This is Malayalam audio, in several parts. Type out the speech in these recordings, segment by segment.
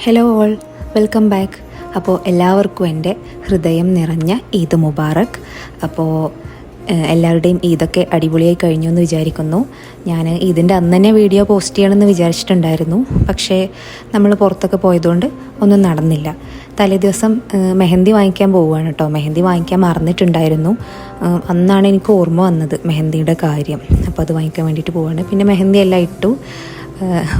Hello all, welcome back. അപ്പോൾ എല്ലാവർക്കും എൻ്റെ ഹൃദയം നിറഞ്ഞ ഈദ് മുബാറക്. അപ്പോൾ എല്ലാവരുടെയും ഈദൊക്കെ അടിപൊളിയായി കഴിഞ്ഞു എന്ന് വിചാരിക്കുന്നു. ഞാൻ ഇതിൻ്റെ അന്ന് തന്നെ വീഡിയോ പോസ്റ്റ് ചെയ്യണമെന്ന് വിചാരിച്ചിട്ടുണ്ടായിരുന്നു. പക്ഷേ നമ്മൾ പുറത്തൊക്കെ പോയതുകൊണ്ട് ഒന്നും നടന്നില്ല. തലേ ദിവസം മെഹന്തി വാങ്ങിക്കാൻ പോവുകയാണ് കേട്ടോ. മെഹന്തി വാങ്ങിക്കാൻ മറന്നിട്ടുണ്ടായിരുന്നു. അന്നാണ് എനിക്ക് ഓർമ്മ വന്നത് മെഹന്തിയുടെ കാര്യം. അപ്പോൾ അത് വാങ്ങിക്കാൻ വേണ്ടിയിട്ട് പോവുകയാണ്. പിന്നെ മെഹന്തി എല്ലാം ഇട്ടു.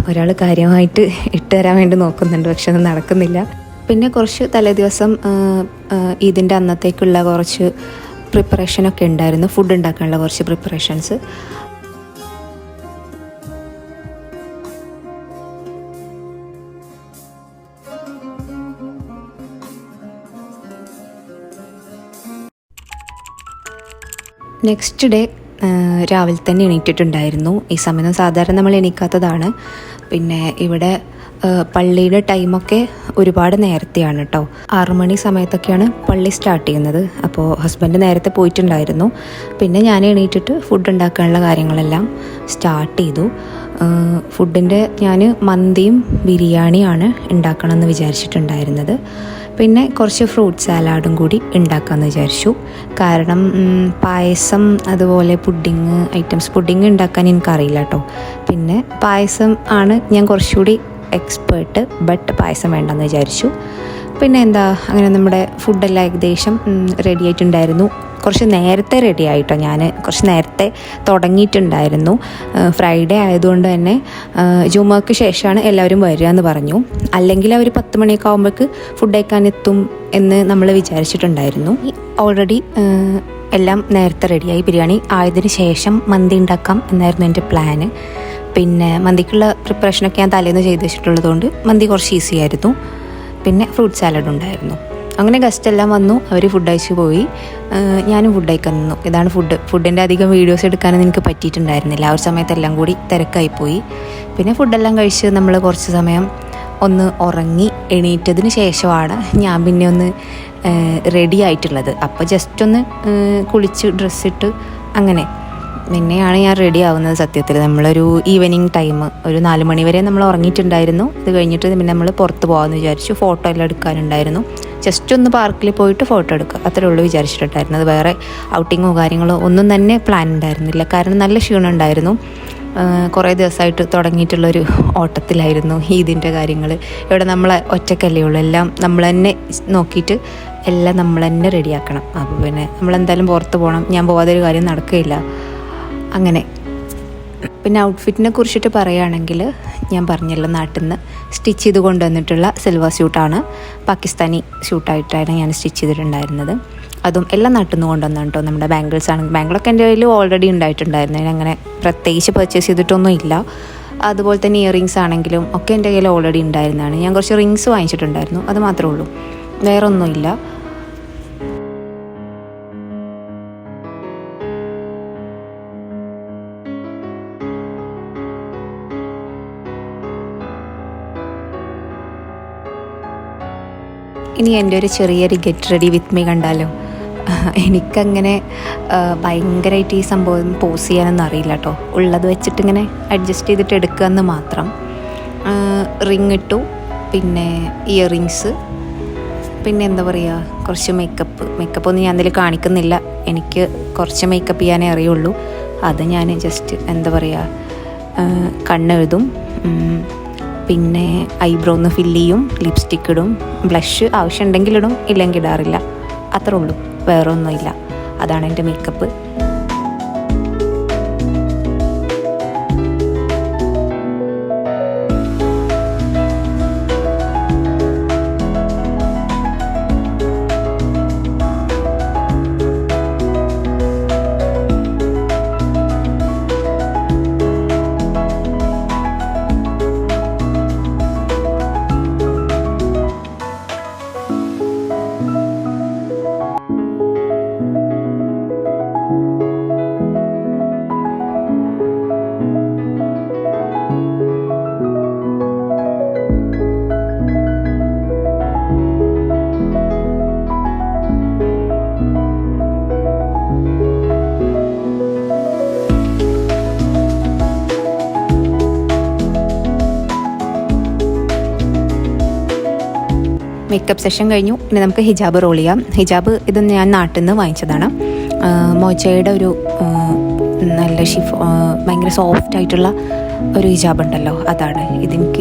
ഒരാൾ കാര്യമായിട്ട് ഇട്ട് തരാൻ വേണ്ടി നോക്കുന്നുണ്ട്, പക്ഷെ അത് നടക്കുന്നില്ല. പിന്നെ കുറച്ച് തലേ ദിവസം ഇതിൻ്റെ അന്നത്തേക്കുള്ള കുറച്ച് പ്രിപ്പറേഷനൊക്കെ ഉണ്ടായിരുന്നു. ഫുഡ് ഉണ്ടാക്കാനുള്ള കുറച്ച് പ്രിപ്പറേഷൻസ്. നെക്സ്റ്റ് ഡേ രാവിലെ തന്നെ എണീറ്റിട്ടുണ്ടായിരുന്നു. ഈ സമയം സാധാരണ നമ്മൾ എണീക്കാത്തതാണ്. പിന്നെ ഇവിടെ പള്ളിയുടെ ടൈമൊക്കെ ഒരുപാട് നേരത്തെയാണ് കേട്ടോ. 6 മണി സമയത്തൊക്കെയാണ് പള്ളി സ്റ്റാർട്ട് ചെയ്യുന്നത്. അപ്പോൾ ഹസ്ബൻഡ് നേരത്തെ പോയിട്ടുണ്ടായിരുന്നു. പിന്നെ ഞാൻ എണീറ്റിട്ട് ഫുഡ് ഉണ്ടാക്കാനുള്ള കാര്യങ്ങളെല്ലാം സ്റ്റാർട്ട് ചെയ്തു. ഫുഡിൻ്റെ ഞാൻ മന്തിയും ബിരിയാണിയാണ് ഉണ്ടാക്കണമെന്ന് വിചാരിച്ചിട്ടുണ്ടായിരുന്നത്. പിന്നെ കുറച്ച് ഫ്രൂട്ട് സാലാഡും കൂടി ഉണ്ടാക്കാമെന്ന് വിചാരിച്ചു. കാരണം പായസം അതുപോലെ പുഡിങ് ഉണ്ടാക്കാൻ എനിക്കറിയില്ല കേട്ടോ. പിന്നെ പായസം ആണ് ഞാൻ കുറച്ചുകൂടി എക്സ്പേർട്ട്. ബട്ട് പായസം വേണ്ടെന്ന് വിചാരിച്ചു. പിന്നെ അങ്ങനെ നമ്മുടെ ഫുഡെല്ലാം ഏകദേശം റെഡി ആയിട്ടുണ്ടായിരുന്നു. കുറച്ച് നേരത്തെ റെഡി ആയിട്ടോ. ഞാൻ കുറച്ച് നേരത്തെ തുടങ്ങിയിട്ടുണ്ടായിരുന്നു. ഫ്രൈഡേ ആയതുകൊണ്ട് തന്നെ ജുമക്ക് ശേഷമാണ് എല്ലാവരും വരിക എന്ന് പറഞ്ഞു. അല്ലെങ്കിൽ അവർ 10 മണിയൊക്കെ ആകുമ്പോഴേക്ക് ഫുഡ് കഴിക്കാൻ എത്തും എന്ന് നമ്മൾ വിചാരിച്ചിട്ടുണ്ടായിരുന്നു. ഓൾറെഡി എല്ലാം നേരത്തെ റെഡിയായി. ബിരിയാണി ആയതിന് ശേഷം മന്തി ഉണ്ടാക്കാം എന്നായിരുന്നു എൻ്റെ പ്ലാന്. പിന്നെ മന്തിക്കുള്ള പ്രിപ്പറേഷനൊക്കെ ഞാൻ തലേന്ന് ചെയ്ത് വെച്ചിട്ടുള്ളതുകൊണ്ട് മന്തി കുറച്ച് ഈസി ആയിരുന്നു. പിന്നെ ഫ്രൂട്ട് സാലഡ് ഉണ്ടായിരുന്നു. അങ്ങനെ ഗസ്റ്റെല്ലാം വന്നു. അവർ ഫുഡ് കഴിച്ച് പോയി. ഞാനും ഫുഡ് കഴിക്കാൻ നിന്നു. ഇതാണ് ഫുഡിൻ്റെ അധികം വീഡിയോസ് എടുക്കാനൊന്നും എനിക്ക് പറ്റിയിട്ടുണ്ടായിരുന്നില്ല. ആ ഒരു സമയത്തെല്ലാം കൂടി തിരക്കായിപ്പോയി. പിന്നെ ഫുഡെല്ലാം കഴിച്ച് നമ്മൾ കുറച്ച് സമയം ഒന്ന് ഉറങ്ങി. എണീറ്റതിന് ശേഷമാണ് ഞാൻ പിന്നെ ഒന്ന് റെഡി ആയിട്ടുള്ളത്. അപ്പോൾ ജസ്റ്റ് ഒന്ന് കുളിച്ച് ഡ്രസ്സിട്ട് അങ്ങനെ പിന്നെയാണ് ഞാൻ റെഡി ആവുന്നത്. സത്യത്തിൽ നമ്മളൊരു ഈവനിങ് ടൈം ഒരു 4 മണി വരെ നമ്മൾ ഉറങ്ങിയിട്ടുണ്ടായിരുന്നു. ഇത് കഴിഞ്ഞിട്ട് പിന്നെ നമ്മൾ പുറത്ത് പോകാമെന്ന് വിചാരിച്ചു. ഫോട്ടോ എല്ലാം എടുക്കാനുണ്ടായിരുന്നു. ജസ്റ്റ് ഒന്ന് പാർക്കിൽ പോയിട്ട് ഫോട്ടോ എടുക്കുക, അത്രേ ഉള്ളൂ വിചാരിച്ചിട്ടുണ്ടായിരുന്നത്. വേറെ ഔട്ടിങ്ങോ കാര്യങ്ങളോ ഒന്നും തന്നെ പ്ലാൻ ഉണ്ടായിരുന്നില്ല. കാരണം നല്ല ക്ഷീണം ഉണ്ടായിരുന്നു. കുറേ ദിവസമായിട്ട് തുടങ്ങിയിട്ടുള്ളൊരു ഓട്ടത്തിലായിരുന്നു ഇതിൻ്റെ കാര്യങ്ങൾ. ഇവിടെ നമ്മളെ ഒറ്റക്കല്ലേ ഉള്ളൂ. എല്ലാം നമ്മൾ തന്നെ നോക്കിയിട്ട് എല്ലാം നമ്മൾ തന്നെ റെഡിയാക്കണം. അപ്പോൾ പിന്നെ നമ്മളെന്തായാലും പുറത്ത് പോകണം. ഞാൻ പോകാതൊരു കാര്യം നടക്കുകയില്ല. അങ്ങനെ പിന്നെ ഔട്ട്ഫിറ്റിനെ കുറിച്ചിട്ട് പറയുകയാണെങ്കിൽ ഞാൻ പറഞ്ഞല്ലോ, നാട്ടിൽ നിന്ന് സ്റ്റിച്ച് ചെയ്ത് കൊണ്ടുവന്നിട്ടുള്ള സിൽവർ സ്യൂട്ടാണ്. പാകിസ്ഥാനി സ്യൂട്ടായിട്ടാണ് ഞാൻ സ്റ്റിച്ച് ചെയ്തിട്ടുണ്ടായിരുന്നത്. അതും എല്ലാം നാട്ടിൽ നിന്ന് കൊണ്ടുവന്നാണ് കേട്ടോ. നമ്മുടെ ബാംഗിളൊക്കെ എൻ്റെ കയ്യിൽ ഓൾറെഡി ഉണ്ടായിട്ടുണ്ടായിരുന്നു. അതിനങ്ങനെ പ്രത്യേകിച്ച് പർച്ചേസ് ചെയ്തിട്ടൊന്നും ഇല്ല. അതുപോലെ തന്നെ ഇയറിങ്സ് ആണെങ്കിലും ഒക്കെ എൻ്റെ കയ്യിൽ ഓൾറെഡി ഉണ്ടായിരുന്നതാണ്. ഞാൻ കുറച്ച് റിങ്സ് വാങ്ങിച്ചിട്ടുണ്ടായിരുന്നു, അത് മാത്രമേ ഉള്ളൂ, വേറെ ഒന്നുമില്ല. ഇനി എൻ്റെ ഒരു ചെറിയൊരു ഗെറ്റ് റെഡി വിത്ത് മീ കണ്ടാലോ? എനിക്കങ്ങനെ ഭയങ്കരമായിട്ട് ഈ സംഭവം പോസ് ചെയ്യാനൊന്നും അറിയില്ല കേട്ടോ. ഉള്ളത് വെച്ചിട്ടിങ്ങനെ അഡ്ജസ്റ്റ് ചെയ്തിട്ട് എടുക്കുക എന്ന് മാത്രം. റിങ് ഇട്ടു, പിന്നെ ഇയറിങ്സ്, പിന്നെ എന്താ പറയുക, കുറച്ച് മേക്കപ്പ് ഒന്നും ഞാൻ അതിൽ കാണിക്കുന്നില്ല. എനിക്ക് കുറച്ച് മേക്കപ്പ് ചെയ്യാനേ അറിയുള്ളൂ. അത് ഞാൻ ജസ്റ്റ് എന്താ പറയുക, കണ്ണെഴുതും, പിന്നെ ഐബ്രോ ഒന്ന് ഫില്ല് ചെയ്യും, ലിപ്സ്റ്റിക്ക് ഇടും, ബ്ലഷ് ആവശ്യമുണ്ടെങ്കിൽ ഇടും, ഇല്ലെങ്കിൽ ഇടാറില്ല. അത്രേ ഉള്ളൂ, വേറെ ഒന്നുമില്ല. അതാണ് എൻ്റെ മേക്കപ്പ്. മേക്കപ്പ് സെഷൻ കഴിഞ്ഞു. ഇനി നമുക്ക് ഹിജാബ് റോൾ ചെയ്യാം. ഹിജാബ് ഇത് ഞാൻ നാട്ടിൽ നിന്ന് വാങ്ങിച്ചതാണ്. മോച്ചയുടെ ഒരു നല്ല ഭയങ്കര സോഫ്റ്റ് ആയിട്ടുള്ള ഒരു ഹിജാബ് ഉണ്ടല്ലോ, അതാണ്.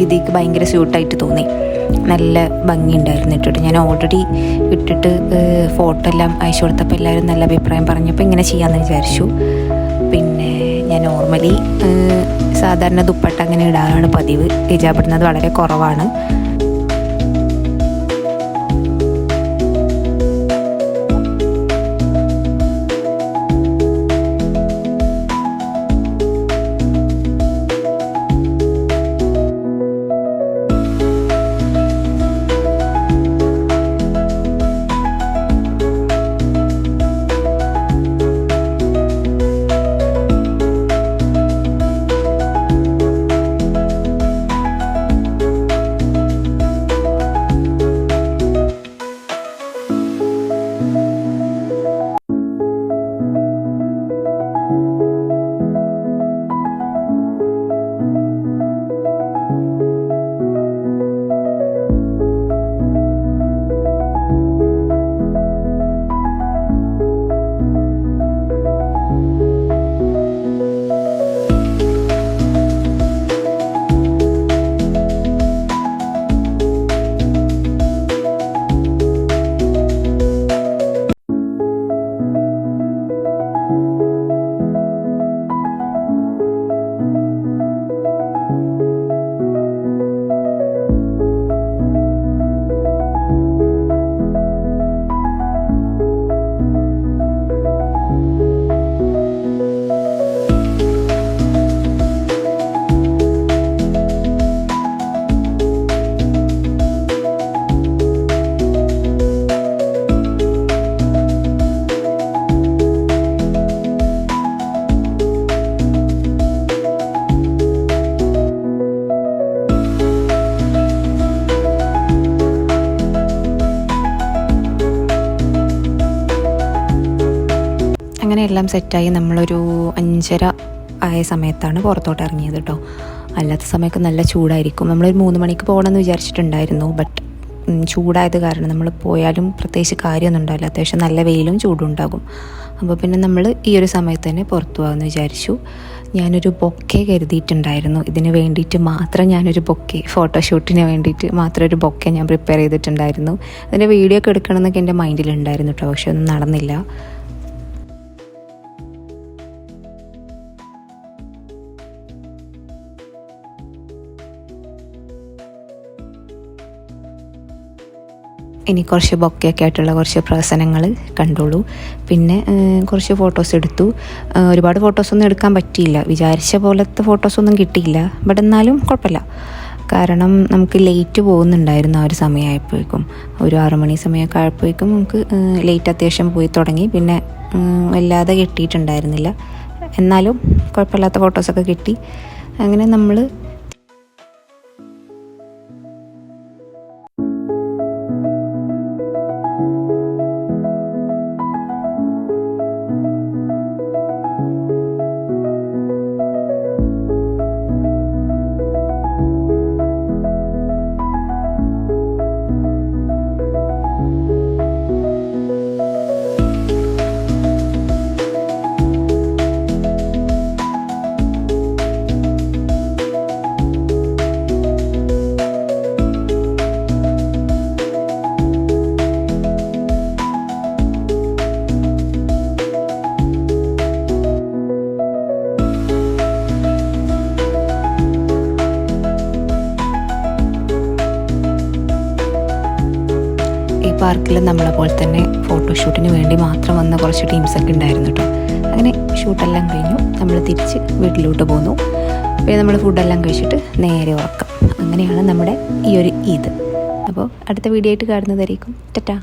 ഇതിക്ക് ഭയങ്കര സ്യൂട്ടായിട്ട് തോന്നി. നല്ല ഭംഗിയുണ്ടായിരുന്നു ഇട്ടിട്ട്. ഞാൻ ഓൾറെഡി ഇട്ടിട്ട് ഫോട്ടോ എല്ലാം അയച്ചു കൊടുത്തപ്പോൾ എല്ലാവരും നല്ല അഭിപ്രായം പറഞ്ഞപ്പോൾ ഇങ്ങനെ ചെയ്യാമെന്ന് വിചാരിച്ചു. പിന്നെ ഞാൻ നോർമലി സാധാരണ ദുപ്പട്ട അങ്ങനെ ഇടാറാണ് പതിവ്. ഹിജാബ് ഇടുന്നത് വളരെ കുറവാണ്. അങ്ങനെ എല്ലാം സെറ്റായി നമ്മളൊരു 5:30 ആയ സമയത്താണ് പുറത്തോട്ട് ഇറങ്ങിയത് കേട്ടോ. അല്ലാത്ത സമയമൊക്കെ നല്ല ചൂടായിരിക്കും. നമ്മളൊരു 3 മണിക്ക് പോകണമെന്ന് വിചാരിച്ചിട്ടുണ്ടായിരുന്നു. ബട്ട് ചൂടായത് കാരണം നമ്മൾ പോയാലും പ്രത്യേകിച്ച് കാര്യമൊന്നും ഉണ്ടാവില്ല. അത്യാവശ്യം നല്ല വെയിലും ചൂടും ഉണ്ടാകും. അപ്പോൾ പിന്നെ നമ്മൾ ഈ ഒരു സമയത്ത് തന്നെ പുറത്തു പോകാമെന്ന് വിചാരിച്ചു. ഞാനൊരു ബൊക്കെ കരുതിയിട്ടുണ്ടായിരുന്നു. ഇതിന് വേണ്ടിയിട്ട് മാത്രം ഞാനൊരു ബൊക്കെ, ഫോട്ടോഷൂട്ടിന് വേണ്ടിയിട്ട് മാത്രം ഒരു ബൊക്കെ ഞാൻ പ്രിപ്പയർ ചെയ്തിട്ടുണ്ടായിരുന്നു. അതിൻ്റെ വീഡിയോ ഒക്കെ എടുക്കണമെന്നൊക്കെ എൻ്റെ മൈൻഡിലുണ്ടായിരുന്നു കേട്ടോ. പക്ഷെ ഒന്നും നടന്നില്ല. ഇനി കുറച്ച് ബൊക്കെയൊക്കെ ആയിട്ടുള്ള കുറച്ച് പ്രഹസനങ്ങൾ കണ്ടോളൂ. പിന്നെ കുറച്ച് ഫോട്ടോസ് എടുത്തു. ഒരുപാട് ഫോട്ടോസൊന്നും എടുക്കാൻ പറ്റിയില്ല. വിചാരിച്ച പോലത്തെ ഫോട്ടോസൊന്നും കിട്ടിയില്ല. ബട്ട് എന്നാലും കുഴപ്പമില്ല. കാരണം നമുക്ക് ലേറ്റ് പോകുന്നുണ്ടായിരുന്നു. ആ ഒരു സമയമായപ്പോഴേക്കും, ഒരു 6 മണി സമയമൊക്കെ ആയപ്പോഴേക്കും നമുക്ക് ലേറ്റ് അത്യാവശ്യം പോയി തുടങ്ങി. പിന്നെ വല്ലാതെ കിട്ടിയിട്ടുണ്ടായിരുന്നില്ല. എന്നാലും കുഴപ്പമില്ലാത്ത ഫോട്ടോസൊക്കെ കിട്ടി. അങ്ങനെ നമ്മൾ പാർക്കിൽ നമ്മളെ പോലെ തന്നെ ഫോട്ടോഷൂട്ടിന് വേണ്ടി മാത്രം വന്ന കുറച്ച് ടീംസൊക്കെ ഉണ്ടായിരുന്നു കേട്ടോ. അങ്ങനെ ഷൂട്ടെല്ലാം കഴിഞ്ഞു. നമ്മൾ തിരിച്ച് വീട്ടിലോട്ട് പോന്നു. പിന്നെ നമ്മൾ ഫുഡെല്ലാം കഴിച്ചിട്ട് നേരെ ഉറക്കം. അങ്ങനെയാണ് നമ്മുടെ ഈ ഒരു ഈദ്. അപ്പോൾ അടുത്ത വീഡിയോ ആയിട്ട് കാണുന്നതായിരിക്കും. ടാറ്റാ.